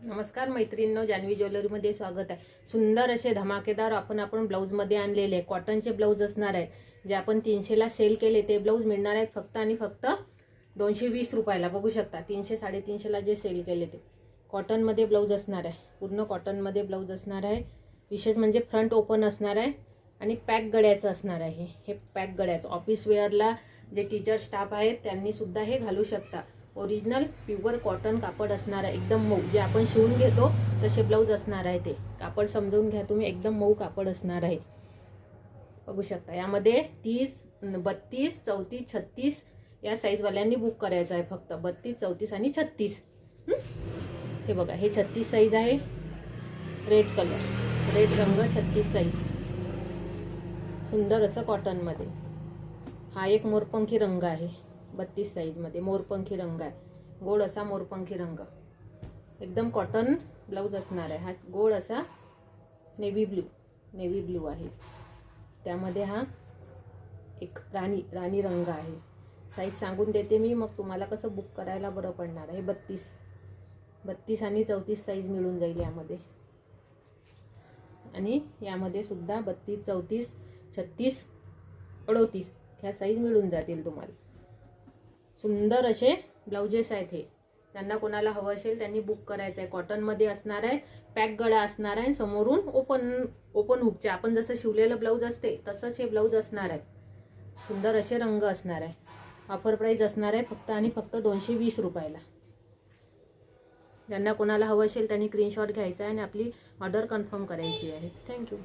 नमस्कार मैत्रिणींनो, जान्हवी ज्वेलरीमध्ये स्वागत आहे। सुंदर असे धमाकेदार आपण ब्लाऊजमध्ये आणलेले आहे। कॉटनचे ब्लाऊज असणार आहेत जे आपण 300 ला सेल केले ते ब्लाऊज मिळणार आहेत फक्त आणि फक्त 220 रुपयाला। बघू शकता 300 350 ला जे सेल केले ते कॉटनमध्ये ब्लाऊज असणार आहे। पूर्ण कॉटनमध्ये ब्लाऊज असणार आहे। विशेष म्हणजे फ्रंट ओपन असणार आहे आणि पॅक गळ्याचं असणार आहे। हे पॅक गळ्याचं ऑफिस वेअरला जे टीचर स्टाफ आहेत त्यांनी सुद्धा हे घालू शकता। ओरिजिनल प्युअर कॉटन कापड असणार आहे, एकदम मऊ, जे आपण शिवून घेतो तसे ब्लाऊज असणार आहे। ते कापड समजून घ्या तुम्ही, एकदम मऊ कापड असणार आहे। बघू शकता यामध्ये 30, 32, 34, 36 या साईज वाल्यांनी बुक करायचं आहे फक्त 32, 34 आणि 36। हे बघा हे 36 साईज आहे। रेड कलर, रेड रंग 36 साईज, सुंदर असं कॉटन मध्ये। हा एक मोरपंखी रंग आहे 32 साईज मध्ये, मोरपंखी रंग आहे, गोड असा मोरपंखी रंग, एकदम कॉटन ब्लाऊज असणार आहे। हा गोड असा नेव्ही ब्लू आहे। त्यामध्ये हा एक राणी रंग आहे। साईज सांगून देते मी, मग तुम्हाला कसं बुक करायला बरं पडणार आहे। 32 आणि 34 साईज मिळून जाईल यामध्ये, आणि यामध्ये सुद्धा 32, 34, 36, 38 ह्या साईज मिळून जातील तुम्हाला। सुंदर असे ब्लाउजेस आहेत हे। त्यांना कोणाला हवं असेल त्यांनी बुक करायचं आहे। कॉटन मध्ये असणार आहे, पॅक गळा असणार आहे, समोरून ओपन हुकचे आपण जसं शिवलेलं ब्लाऊज असते तसंच हे ब्लाऊज असणार आहे। सुंदर असे रंग असणार आहे। ऑफर प्राइस असणार आहे फक्त आणि फक्त 220 रुपयाला। ज्यांना कोणाला हवं असेल त्यांनी स्क्रीनशॉट घ्यायचा आहे आणि आपली ऑर्डर कन्फर्म करायची आहे। थँक्यू।